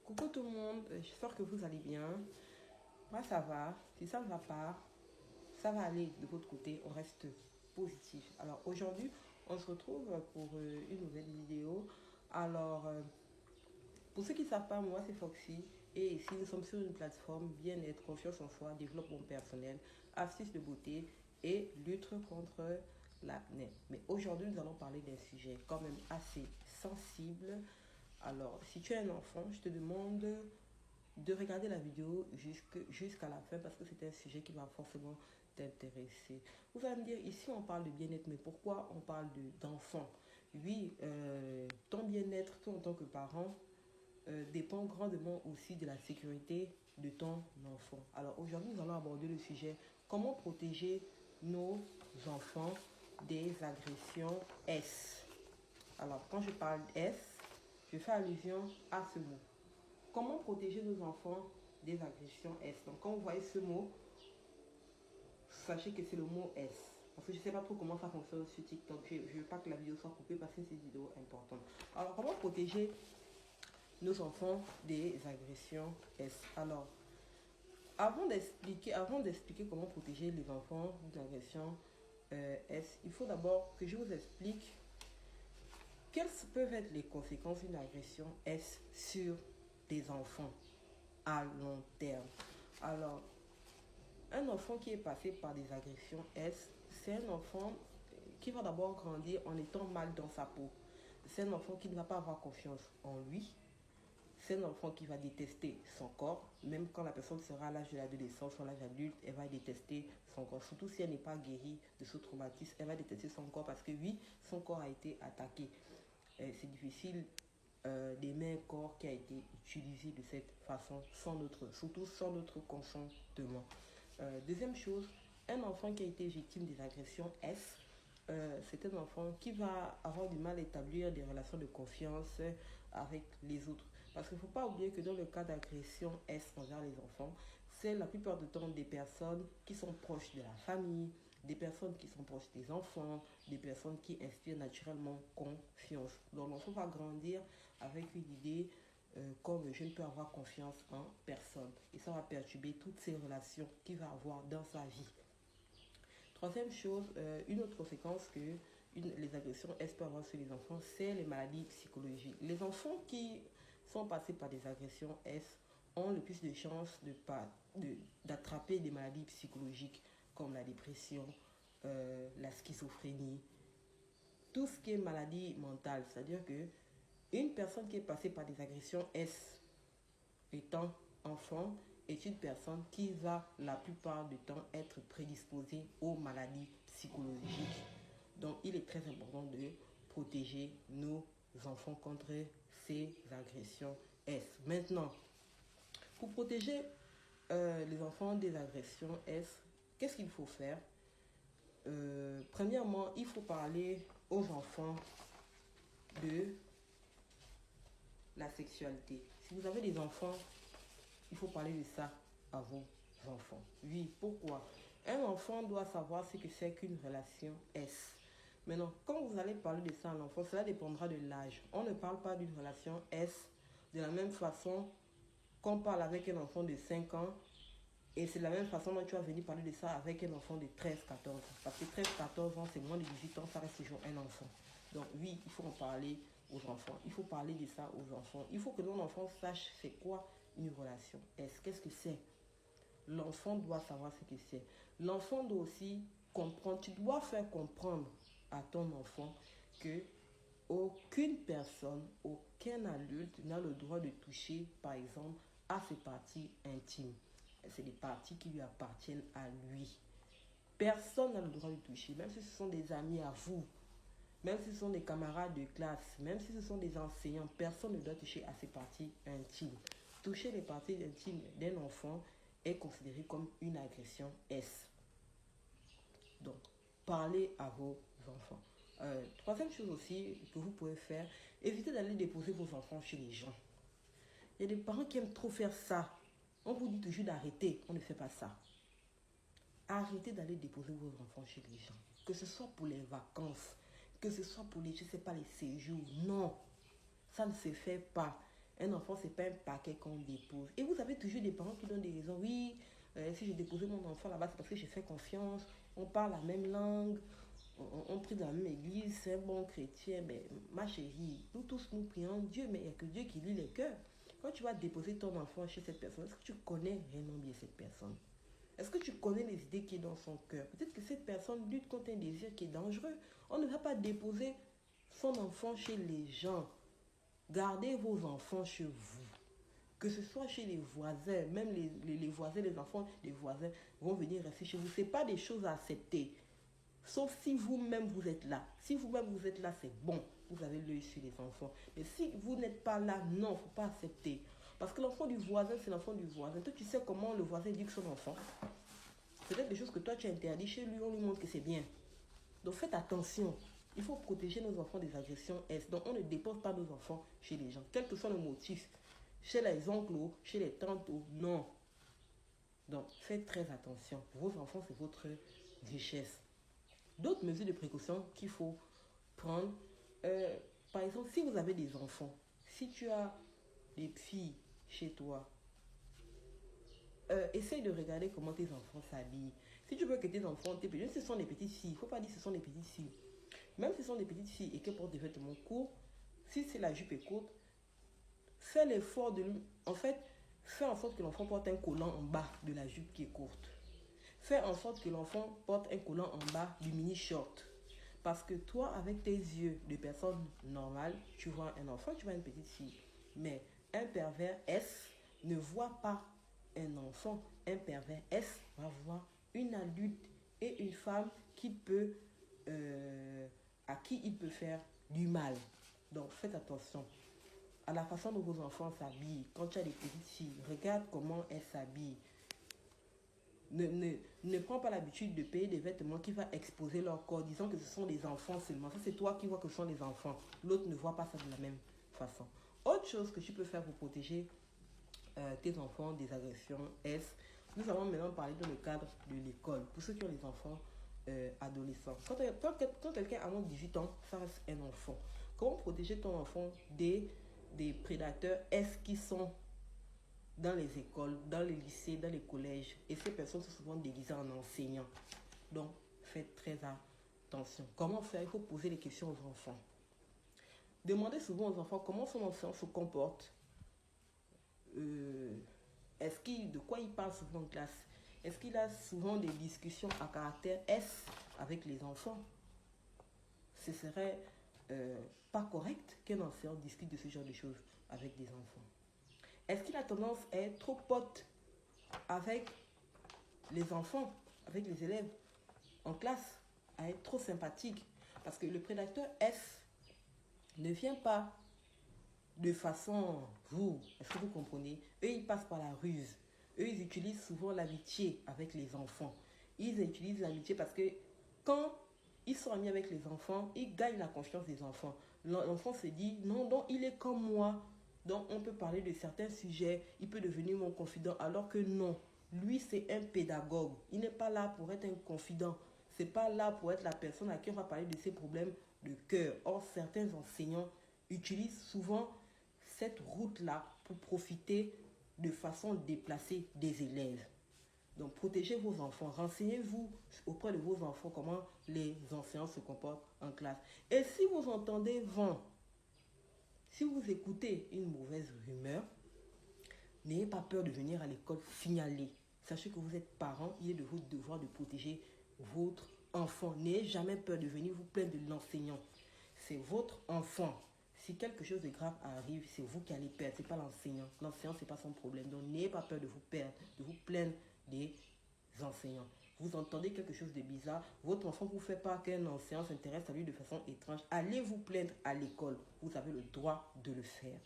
Coucou tout le monde, j'espère que vous allez bien. Moi ça va, si ça ne va pas, ça va aller de votre côté, on reste positif. Alors aujourd'hui, on se retrouve pour une nouvelle vidéo. Alors, pour ceux qui ne savent pas, moi c'est Foxy. Et ici nous sommes sur une plateforme bien-être, confiance en soi, développement personnel, astuces de beauté et lutte contre l'acné. Mais aujourd'hui, nous allons parler d'un sujet quand même assez sensible. Alors, si tu es un enfant, je te demande de regarder la vidéo jusqu'à la fin parce que c'est un sujet qui va forcément t'intéresser. Vous allez me dire, ici on parle de bien-être, mais pourquoi on parle d'enfant? Oui, ton bien-être, toi en tant que parent, dépend grandement aussi de la sécurité de ton enfant. Alors aujourd'hui, nous allons aborder le sujet comment protéger nos enfants des agressions S. Alors quand je parle S, je fais allusion à ce mot. Comment protéger nos enfants des agressions S? Donc quand vous voyez ce mot, sachez que c'est le mot S. Parce que je ne sais pas trop comment ça fonctionne sur TikTok. Je ne veux pas que la vidéo soit coupée parce que c'est une vidéo importante. Alors comment protéger nos enfants des agressions S? Alors, avant d'expliquer comment protéger les enfants d'une agression S, il faut d'abord que je vous explique quelles peuvent être les conséquences d'une agression S sur des enfants à long terme. Alors, un enfant qui est passé par des agressions S, c'est un enfant qui va d'abord grandir en étant mal dans sa peau. C'est un enfant qui ne va pas avoir confiance en lui. C'est un enfant qui va détester son corps. Même quand la personne sera à l'âge de l'adolescence ou à l'âge adulte, elle va détester son corps. Surtout si elle n'est pas guérie de ce traumatisme, elle va détester son corps parce que oui, son corps a été attaqué. C'est difficile d'aimer un corps qui a été utilisé de cette façon, surtout sans notre consentement. Deuxième chose, un enfant qui a été victime des agressions S, c'est un enfant qui va avoir du mal à établir des relations de confiance avec les autres. Parce qu'il ne faut pas oublier que dans le cas d'agression S envers les enfants, c'est la plupart du temps des personnes qui sont proches de la famille, des personnes qui sont proches des enfants, des personnes qui inspirent naturellement confiance. Donc l'enfant va grandir avec une idée comme je ne peux avoir confiance en personne. Et ça va perturber toutes ces relations qu'il va avoir dans sa vie. Troisième chose, une autre conséquence que les agressions S peuvent avoir sur les enfants, c'est les maladies psychologiques. Les enfants qui sont passés par des agressions S ont le plus de chances d'attraper des maladies psychologiques comme la dépression, la schizophrénie, tout ce qui est maladie mentale. C'est-à-dire que une personne qui est passée par des agressions S étant enfant est une personne qui va la plupart du temps être prédisposée aux maladies psychologiques. Donc il est très important de protéger nos enfants contre ces agressions S. Maintenant, pour protéger les enfants des agressions S, qu'est-ce qu'il faut faire? Premièrement, il faut parler aux enfants de la sexualité. Si vous avez des enfants, il faut parler de ça à vos enfants. Oui, pourquoi? Un enfant doit savoir ce que c'est qu'une relation S. Maintenant, quand vous allez parler de ça à l'enfant, cela dépendra de l'âge. On ne parle pas d'une relation S de la même façon qu'on parle avec un enfant de 5 ans. Et c'est de la même façon dont tu vas venir parler de ça avec un enfant de 13-14 ans. Parce que 13-14 ans, c'est moins de 18 ans, ça reste toujours un enfant. Donc oui, il faut en parler aux enfants. Il faut parler de ça aux enfants. Il faut que nos enfants sachent c'est quoi une relation. Qu'est-ce que c'est? L'enfant doit savoir ce que c'est. L'enfant doit aussi comprendre. Tu dois faire comprendre à ton enfant que aucune personne, aucun adulte n'a le droit de toucher, par exemple, à ses parties intimes. C'est des parties qui lui appartiennent à lui. Personne n'a le droit de toucher, même si ce sont des amis à vous, même si ce sont des camarades de classe, même si ce sont des enseignants, personne ne doit toucher à ses parties intimes. Toucher les parties intimes d'un enfant est considéré comme une agression S. Donc, parlez à vos enfants. Troisième chose aussi que vous pouvez faire, évitez d'aller déposer vos enfants chez les gens. Il y a des parents qui aiment trop faire ça. On vous dit toujours d'arrêter, on ne fait pas ça. Arrêtez d'aller déposer vos enfants chez les gens. Que ce soit pour les vacances, que ce soit pour les, je ne sais pas, les séjours. Non, ça ne se fait pas. Un enfant, c'est pas un paquet qu'on dépose. Et vous avez toujours des parents qui donnent des raisons. Oui, si j'ai déposé mon enfant là-bas, c'est parce que j'ai fait confiance. On parle la même langue. On prie dans la même église. C'est un bon chrétien. Mais ma chérie, nous tous, nous prions Dieu. Mais il n'y a que Dieu qui lit les cœurs. Quand tu vas déposer ton enfant chez cette personne, est-ce que tu connais vraiment bien cette personne? Est-ce que tu connais les idées qui sont dans son cœur? Peut-être que cette personne lutte contre un désir qui est dangereux. On ne va pas déposer son enfant chez les gens. Gardez vos enfants chez vous. Que ce soit chez les voisins, même les voisins, les enfants des voisins vont venir rester chez vous. Ce n'est pas des choses à accepter. Sauf si vous-même vous êtes là. Si vous-même vous êtes là, c'est bon. Vous avez l'œil sur les enfants. Mais si vous n'êtes pas là, non, il ne faut pas accepter. Parce que l'enfant du voisin, c'est l'enfant du voisin. Toi, tu sais comment le voisin éduque son enfant. Peut-être des choses que toi, tu interdis chez lui, on lui montre que c'est bien. Donc faites attention. Il faut protéger nos enfants des agressions S. Donc on ne dépose pas nos enfants chez les gens. Quel que soit le motif. Chez les oncles, chez les tantes, non. Donc faites très attention. Vos enfants, c'est votre richesse. D'autres mesures de précaution qu'il faut prendre. Par exemple, si vous avez des enfants, si tu as des filles chez toi, essaye de regarder comment tes enfants s'habillent. Si tu veux que tes enfants, ce sont des petites filles, il ne faut pas dire que ce sont des petites filles. Même si ce sont des petites filles et qu'elles portent des vêtements courts, si c'est la jupe est courte, fais l'effort de... En fait, fais en sorte que l'enfant porte un collant en bas de la jupe qui est courte. Fais en sorte que l'enfant porte un collant en bas du mini-short. Parce que toi, avec tes yeux de personne normale, tu vois un enfant, tu vois une petite fille. Mais un pervers S ne voit pas un enfant. Un pervers S va voir une adulte et une femme qui peut, à qui il peut faire du mal. Donc faites attention à la façon dont vos enfants s'habillent. Quand tu as des petites filles, regarde comment elles s'habillent. Ne prends pas l'habitude de payer des vêtements qui vont exposer leur corps, disant que ce sont des enfants seulement. Ça, c'est toi qui vois que ce sont des enfants. L'autre ne voit pas ça de la même façon. Autre chose que tu peux faire pour protéger tes enfants des agressions S, nous allons maintenant parler dans le cadre de l'école. Pour ceux qui ont des enfants adolescents. Quand quelqu'un a moins de 18 ans, ça reste un enfant. Comment protéger ton enfant des prédateurs S qui sont dans les écoles, dans les lycées, dans les collèges. Et ces personnes sont souvent déguisées en enseignants. Donc, faites très attention. Comment faire? Il faut poser des questions aux enfants. Demandez souvent aux enfants comment son enseignant se comporte. De quoi il parle souvent en classe? Est-ce qu'il a souvent des discussions à caractère S avec les enfants? Ce serait pas correct qu'un enseignant discute de ce genre de choses avec des enfants. Est-ce qu'il a tendance à être trop pote avec les enfants, avec les élèves en classe, à être trop sympathique? Parce que le prédateur S ne vient pas de façon est-ce que vous comprenez? Eux, ils passent par la ruse. Eux, ils utilisent souvent l'amitié avec les enfants. Ils utilisent l'amitié parce que quand ils sont amis avec les enfants, ils gagnent la confiance des enfants. L'enfant se dit, non, donc il est comme moi. Donc, on peut parler de certains sujets, il peut devenir mon confident, alors que non. Lui, c'est un pédagogue. Il n'est pas là pour être un confident. C'est pas là pour être la personne à qui on va parler de ses problèmes de cœur. Or, certains enseignants utilisent souvent cette route-là pour profiter de façon déplacée des élèves. Donc, protégez vos enfants. Renseignez-vous auprès de vos enfants comment les enseignants se comportent en classe. Et si vous entendez vent, si vous écoutez une mauvaise rumeur, n'ayez pas peur de venir à l'école signaler. Sachez que vous êtes parents, il est de votre devoir de protéger votre enfant. N'ayez jamais peur de venir vous plaindre de l'enseignant. C'est votre enfant. Si quelque chose de grave arrive, c'est vous qui allez perdre, ce n'est pas l'enseignant. L'enseignant, ce n'est pas son problème. Donc n'ayez pas peur de vous perdre, de vous plaindre des enseignants. Vous entendez quelque chose de bizarre, votre enfant vous fait pas qu'un enseignant s'intéresse à lui de façon étrange, allez vous plaindre à l'école. Vous avez le droit de le faire.